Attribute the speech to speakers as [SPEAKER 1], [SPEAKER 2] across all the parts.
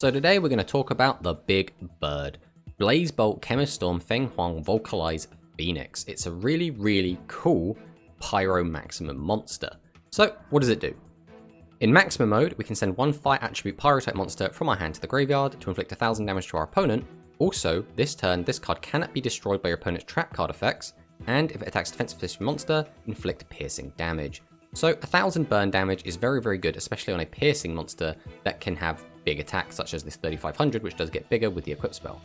[SPEAKER 1] So today we're going to talk about the big bird. Blaze Bolt Chemist Storm Feng Huang Vocalize Phoenix. It's a really cool Pyro Maximum monster. So what does it do? In Maximum mode, we can send one fire attribute Pyro type monster from our hand to the graveyard to inflict 1000 damage to our opponent. Also, this turn, this card cannot be destroyed by your opponent's trap card effects, and if it attacks a defensive position monster, inflict piercing damage. So 1000 burn damage is very good, especially on a piercing monster that can have big attacks such as this 3500, which does get bigger with the equip spell.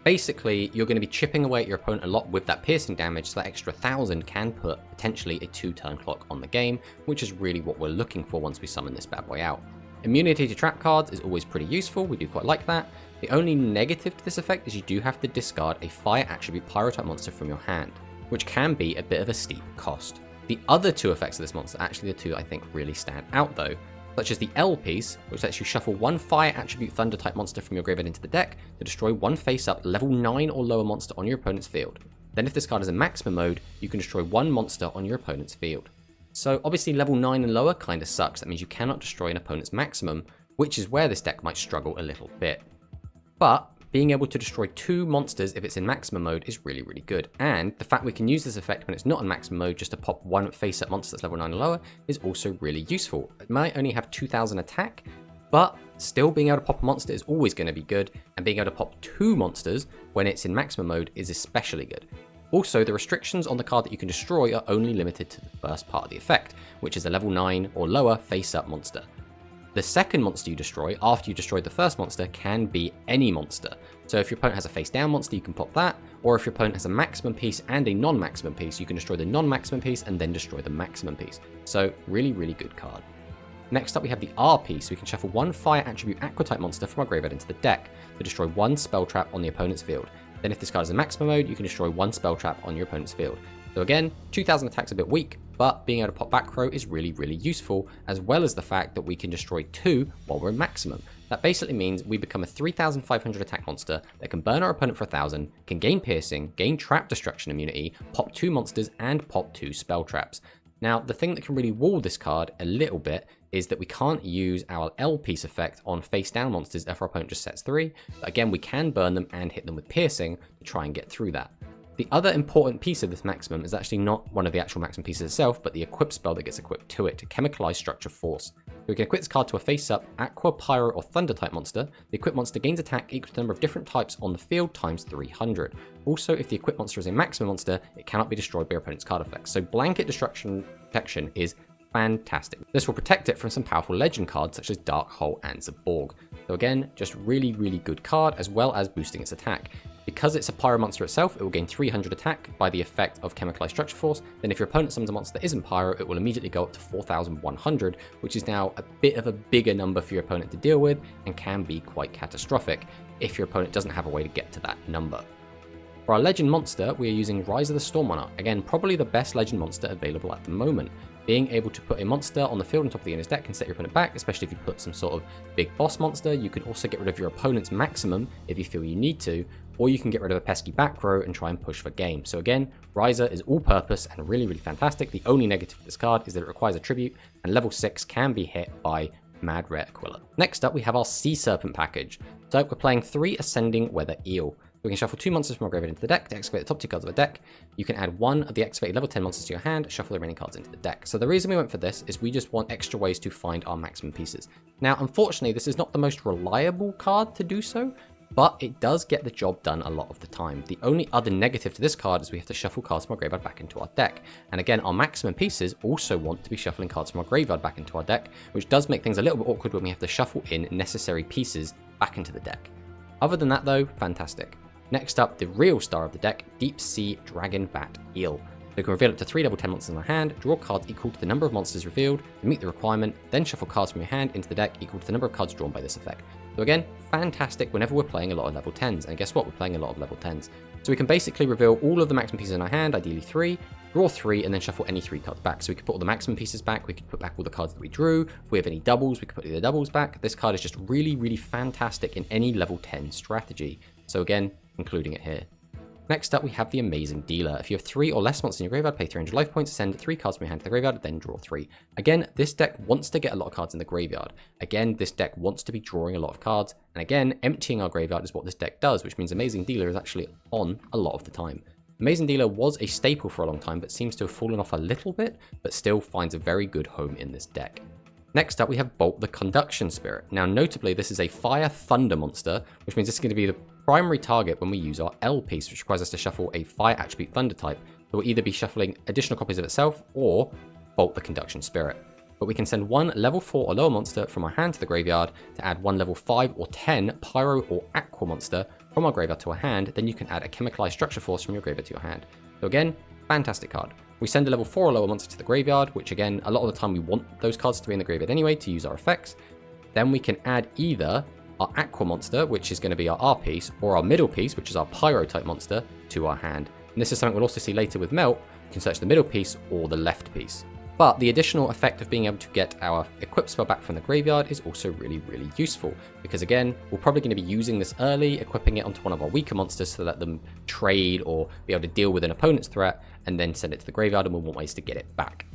[SPEAKER 1] Basically, you're going to be chipping away at your opponent a lot with that piercing damage, so that extra 1000 can put potentially a 2-turn clock on the game, which is really what we're looking for once we summon this bad boy out. Immunity to trap cards is always pretty useful, we do quite like that. The only negative to this effect is you do have to discard a fire attribute Pyro type monster from your hand, which can be a bit of a steep cost. The other two effects of this monster, actually the two I think really stand out though, such as the L piece, which lets you shuffle one fire attribute thunder type monster from your graveyard into the deck to destroy one face-up level 9 or lower monster on your opponent's field. Then if this card is in Maximum mode, you can destroy one monster on your opponent's field. So obviously level 9 and lower kinda sucks, that means you cannot destroy an opponent's maximum, which is where this deck might struggle a little bit. But being able to destroy 2 monsters if it's in Maximum mode is really good, and the fact we can use this effect when it's not in Maximum mode just to pop one face-up monster that's level 9 or lower is also really useful. It might only have 2000 attack, but still being able to pop a monster is always going to be good, and being able to pop 2 monsters when it's in Maximum mode is especially good. Also, the restrictions on the card that you can destroy are only limited to the first part of the effect, which is a level 9 or lower face-up monster. The second monster you destroy, after you destroyed the first monster, can be any monster. So if your opponent has a face down monster, you can pop that, or if your opponent has a maximum piece and a non-maximum piece, you can destroy the non-maximum piece and then destroy the maximum piece. So really good card. Next up we have the R piece. We can shuffle one fire attribute aqua type monster from our graveyard into the deck to destroy one spell trap on the opponent's field. Then if this card is in maximum mode, you can destroy one spell trap on your opponent's field. So again, 2000 attack's a bit weak, but being able to pop back row is really useful, as well as the fact that we can destroy 2 while we're in maximum. That basically means we become a 3500 attack monster that can burn our opponent for 1000, can gain piercing, gain trap destruction immunity, pop 2 monsters, and pop 2 spell traps. Now, the thing that can really wall this card a little bit is that we can't use our L piece effect on face down monsters if our opponent just sets 3, but again, we can burn them and hit them with piercing to try and get through that. The other important piece of this maximum is actually not one of the actual maximum pieces itself, but the equip spell that gets equipped to it to chemicalize structure force. So we can equip this card to a face-up aqua, pyro, or thunder type monster. The equipped monster gains attack equal to the number of different types on the field times 300. Also, if the equipped monster is a maximum monster, it cannot be destroyed by your opponent's card effects. So blanket destruction protection is fantastic. This will protect it from some powerful legend cards such as Dark Hole and Zaborg. So again, just really good card, as well as boosting its attack. Because it's a pyro monster itself, it will gain 300 attack by the effect of chemicalized structure force. Then if your opponent summons a monster that isn't pyro, it will immediately go up to 4100, which is now a bit of a bigger number for your opponent to deal with and can be quite catastrophic if your opponent doesn't have a way to get to that number. For our legend monster, we are using Rise of the Storm Monarch. Again, probably the best legend monster available at the moment. Being able to put a monster on the field on top of the enemy deck can set your opponent back, especially if you put some sort of big boss monster. You can also get rid of your opponent's maximum if you feel you need to, or you can get rid of a pesky back row and try and push for game. So again, Riser is all purpose and really fantastic. The only negative of this card is that it requires a tribute, and level 6 can be hit by Mad Rare Aquila. Next up, we have our Sea Serpent package. So we're playing 3 Ascending Weather Eel. We can shuffle 2 monsters from our graveyard into the deck to excavate the top 2 cards of a deck. You can add 1 of the excavated level 10 monsters to your hand, shuffle the remaining cards into the deck. So the reason we went for this is we just want extra ways to find our maximum pieces. Now, unfortunately, this is not the most reliable card to do so, but it does get the job done a lot of the time. The only other negative to this card is we have to shuffle cards from our graveyard back into our deck. And again, our maximum pieces also want to be shuffling cards from our graveyard back into our deck, which does make things a little bit awkward when we have to shuffle in necessary pieces back into the deck. Other than that though, fantastic. Next up, the real star of the deck, Deep Sea Dragon Bat Eel. We can reveal up to 3 level 10 monsters in our hand, draw cards equal to the number of monsters revealed to meet the requirement, then shuffle cards from your hand into the deck equal to the number of cards drawn by this effect. So again, fantastic whenever we're playing a lot of level 10s, and guess what, we're playing a lot of level 10s. So we can basically reveal all of the maximum pieces in our hand, ideally 3, draw 3, and then shuffle any 3 cards back. So we could put all the maximum pieces back, we could put back all the cards that we drew. If we have any doubles, we could put the doubles back. This card is just really fantastic in any level 10 strategy. So again, including it here. Next up, we have the Amazing Dealer. If you have 3 or less monsters in your graveyard, pay 300 life points, send 3 cards from your hand to the graveyard, then draw 3. Again, this deck wants to get a lot of cards in the graveyard. Again, this deck wants to be drawing a lot of cards. And again, emptying our graveyard is what this deck does, which means Amazing Dealer is actually on a lot of the time. Amazing Dealer was a staple for a long time, but seems to have fallen off a little bit, but still finds a very good home in this deck. Next up, we have Bolt the Conduction Spirit. Now, notably, this is a Fire Thunder monster, which means this is going to be the primary target when we use our L piece, which requires us to shuffle a Fire attribute Thunder type. So we'll either be shuffling additional copies of itself or Bolt the Conduction Spirit. But we can send 1 level 4 or lower monster from our hand to the graveyard to add 1 level 5 or 10 Pyro or Aqua monster from our graveyard to our hand. Then you can add a Chemicalized Structure Force from your graveyard to your hand. So again, fantastic card. We send a level 4 or lower monster to the graveyard, which again, a lot of the time we want those cards to be in the graveyard anyway to use our effects. Then we can add either our Aqua monster, which is going to be our R piece, or our middle piece, which is our Pyro type monster, to our hand. And this is something we'll also see later with Melt. You can search the middle piece or the left piece. But the additional effect of being able to get our equip spell back from the graveyard is also really, really useful. Because again, we're probably going to be using this early, equipping it onto one of our weaker monsters to let them trade or be able to deal with an opponent's threat, and then send it to the graveyard, and we'll want ways to get it back.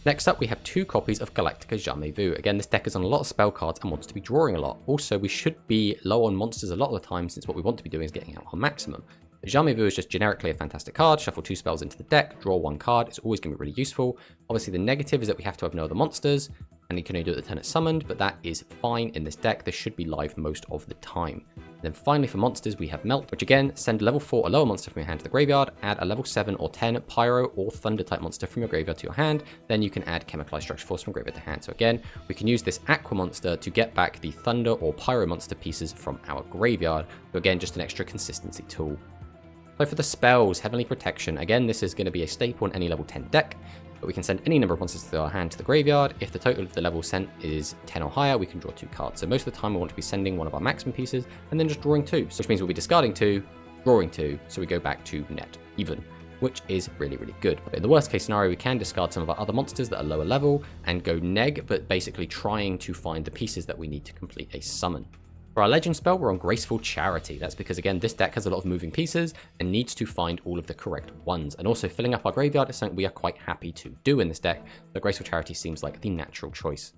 [SPEAKER 1] Next up, we have 2 copies of Galactica Jamais Vu. Again, this deck is on a lot of spell cards and wants to be drawing a lot. Also, we should be low on monsters a lot of the time, since what we want to be doing is getting out our maximum. Jamais Vu is just generically a fantastic card. Shuffle 2 spells into the deck, draw 1 card. It's always going to be really useful. Obviously, the negative is that we have to have no other monsters, and you can only do it the turn it's summoned, but that is fine in this deck. This should be live most of the time. And then finally for monsters, we have Melt, which again, send level 4 or lower monster from your hand to the graveyard, add a level 7 or 10 Pyro or Thunder type monster from your graveyard to your hand, then you can add Chemicalized Structure Force from graveyard to hand. So again, we can use this Aqua monster to get back the Thunder or Pyro monster pieces from our graveyard. So again, just an extra consistency tool. So for the spells, Heavenly Protection, again, this is going to be a staple in any level 10 deck, but we can send any number of monsters to our hand to the graveyard. If the total of the level sent is 10 or higher, we can draw 2 cards. So most of the time we want to be sending one of our maximum pieces and then just drawing 2, which means we'll be discarding 2, drawing 2, so we go back to net even, which is really, really good. But in the worst case scenario, we can discard some of our other monsters that are lower level and go neg, but basically trying to find the pieces that we need to complete a summon. For our legend spell, we're on Graceful Charity. That's because, again, this deck has a lot of moving pieces and needs to find all of the correct ones. And also filling up our graveyard is something we are quite happy to do in this deck, so Graceful Charity seems like the natural choice.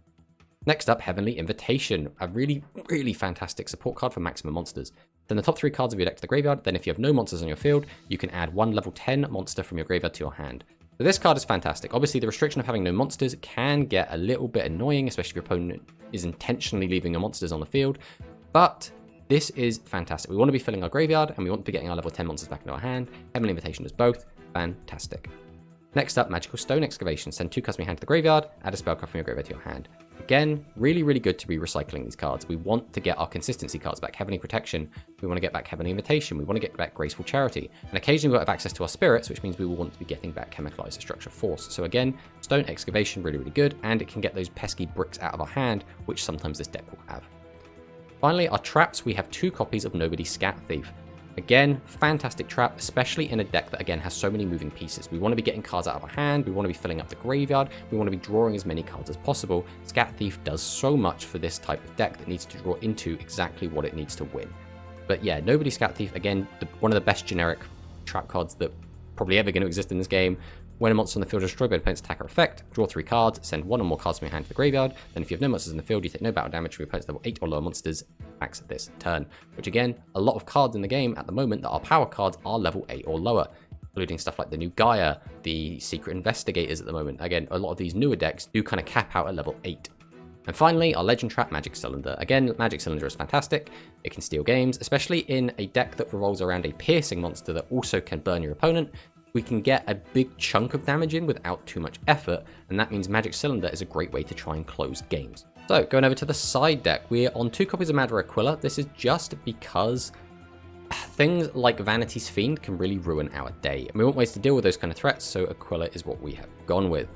[SPEAKER 1] Next up, Heavenly Invitation, a really, really fantastic support card for maximum monsters. Then the top 3 cards of your deck to the graveyard, then if you have no monsters on your field, you can add 1 level 10 monster from your graveyard to your hand. So this card is fantastic. Obviously, the restriction of having no monsters can get a little bit annoying, especially if your opponent is intentionally leaving your monsters on the field. But this is fantastic. We want to be filling our graveyard and we want to be getting our level 10 monsters back into our hand. Heavenly Invitation does both. Fantastic. Next up, Magical Stone Excavation. Send 2 cards from your hand to the graveyard, add a spell card from your graveyard to your hand. Again, really, really good to be recycling these cards. We want to get our consistency cards back. Heavenly Protection. We want to get back Heavenly Invitation. We want to get back Graceful Charity. And occasionally we'll have access to our spirits, which means we will want to be getting back Chemicalized Structure Force. So again, Stone Excavation, really, really good. And it can get those pesky bricks out of our hand, which sometimes this deck will have. Finally, our traps, we have 2 copies of Nobody Scat Thief. Again, fantastic trap, especially in a deck that, again, has so many moving pieces. We want to be getting cards out of our hand, we want to be filling up the graveyard, we want to be drawing as many cards as possible. Scat Thief does so much for this type of deck that needs to draw into exactly what it needs to win. But yeah, Nobody Scat Thief, again, one of the best generic trap cards that probably ever going to exist in this game. When a monster on the field is destroyed by an opponent's attack or effect, draw 3 cards, send 1 or more cards from your hand to the graveyard. Then if you have no monsters in the field, you take no battle damage from your opponent's level 8 or lower monsters max this turn. Which again, a lot of cards in the game at the moment that are power cards are level 8 or lower, including stuff like the new Gaia, the Secret Investigators at the moment. Again, a lot of these newer decks do kind of cap out at level 8. And finally, our Legend Trap, Magic Cylinder. Again, Magic Cylinder is fantastic. It can steal games, especially in a deck that revolves around a piercing monster that also can burn your opponent. We can get a big chunk of damage in without too much effort, and that means Magic Cylinder is a great way to try and close games. So, going over to the side deck, we're on 2 copies of Madara Aquila. This is just because things like Vanity's Fiend can really ruin our day, and we want ways to deal with those kind of threats, so Aquila is what we have gone with.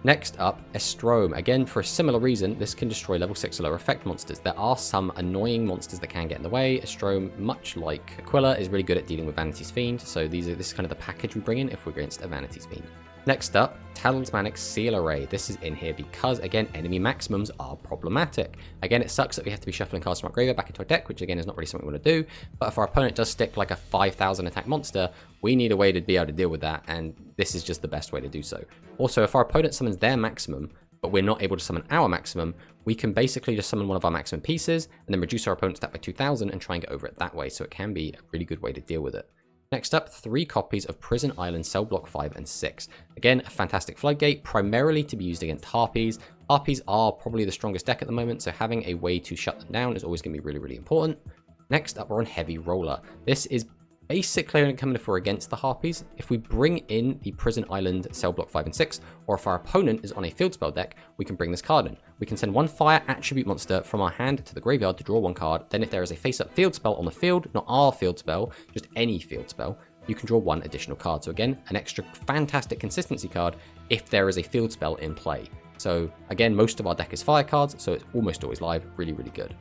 [SPEAKER 1] Next up, Estrome. Again, for a similar reason, this can destroy level 6 or lower effect monsters. There are some annoying monsters that can get in the way. Estrome, much like Aquila, is really good at dealing with Vanity's Fiend, so this is kind of the package we bring in if we're against a Vanity's Fiend. Next up, Talismanic Seal Array. This is in here because, again, enemy maximums are problematic. Again, it sucks that we have to be shuffling cards from our graveyard back into our deck, which again is not really something we want to do. But if our opponent does stick like a 5,000 attack monster, we need a way to be able to deal with that, and this is just the best way to do so. Also, if our opponent summons their maximum, but we're not able to summon our maximum, we can basically just summon one of our maximum pieces and then reduce our opponent's stat by 2,000 and try and get over it that way. So it can be a really good way to deal with it. Next up, 3 copies of Prison Island Cell Block 5 and 6. Again, a fantastic floodgate, primarily to be used against Harpies. Harpies are probably the strongest deck at the moment, so having a way to shut them down is always going to be really, really important. Next up, we're on Heavy Roller. This is basically only coming if we're against the Harpies. If we bring in the Prison Island Cell Block 5 and 6, or if our opponent is on a field spell deck, we can bring this card in. We can send one fire attribute monster from our hand to the graveyard to draw 1 card. Then if there is a face-up field spell on the field, not our field spell, just any field spell, you can draw 1 additional card. So again, an extra fantastic consistency card if there is a field spell in play. So again, most of our deck is fire cards, so it's almost always live, really, really good.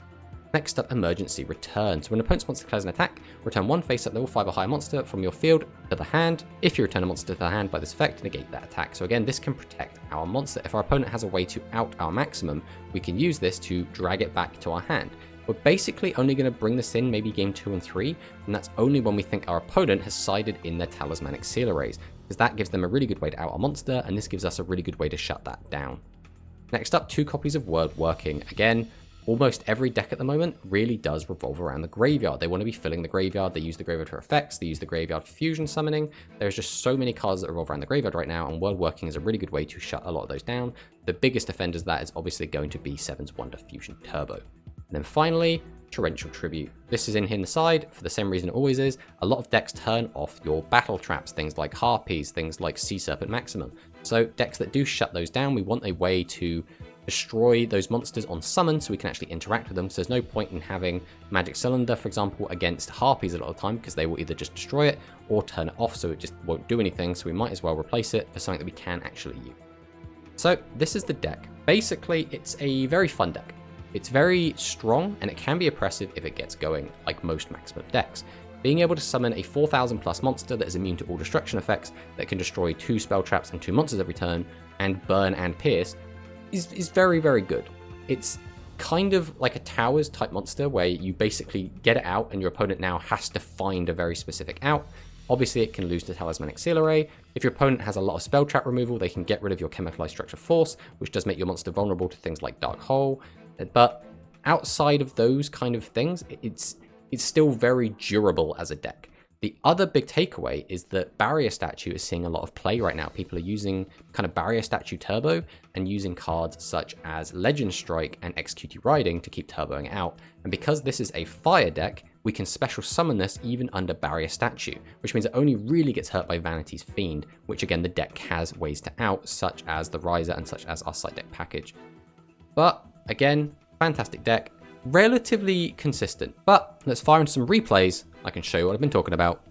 [SPEAKER 1] Next up, Emergency Return. So when an opponent's monster declares an attack, return 1 face-up level 5 or higher monster from your field to the hand. If you return a monster to the hand by this effect, negate that attack. So again, this can protect our monster. If our opponent has a way to out our maximum, we can use this to drag it back to our hand. We're basically only going to bring this in maybe game 2 and 3, and that's only when we think our opponent has sided in their Talismanic Seal Arrays, because that gives them a really good way to out our monster, and this gives us a really good way to shut that down. Next up, 2 copies of Word Working. Again, almost every deck at the moment really does revolve around the graveyard. They want to be filling the graveyard. They use the graveyard for effects. They use the graveyard for fusion summoning. There's just so many cards that revolve around the graveyard right now, and World Working is a really good way to shut a lot of those down. The biggest offenders of that is obviously going to be Seven's Wonder Fusion Turbo. And then finally, Torrential Tribute. This is in here on the side for the same reason it always is. A lot of decks turn off your battle traps, things like Harpies, things like Sea Serpent Maximum. So decks that do shut those down, we want a way to destroy those monsters on summon so we can actually interact with them. So there's no point in having Magic Cylinder, for example, against Harpies a lot of the time, because they will either just destroy it or turn it off, so it just won't do anything. So we might as well replace it for something that we can actually use. So this is the deck. Basically, it's a very fun deck. It's very strong, and it can be oppressive if it gets going, like most maximum decks. Being able to summon a 4,000 plus monster that is immune to all destruction effects, that can destroy 2 spell traps and 2 monsters every turn, and burn and pierce, is very, very good. It's kind of like a Towers type monster, where you basically get it out, and your opponent now has to find a very specific out. Obviously, it can lose to Talismanic Seal Array. If your opponent has a lot of spell trap removal, they can get rid of your Chemicalized Structure Force, which does make your monster vulnerable to things like Dark Hole. But outside of those kind of things, it's still very durable as a deck. The other big takeaway is that Barrier Statue is seeing a lot of play right now. People are using kind of Barrier Statue Turbo and using cards such as Legend Strike and Execute Riding to keep turboing out. And because this is a fire deck, we can special summon this even under Barrier Statue, which means it only really gets hurt by Vanity's Fiend, which again the deck has ways to out, such as the Riser and such as our side deck package. But again, fantastic deck, relatively consistent. But let's fire into some replays. I can show you what I've been talking about.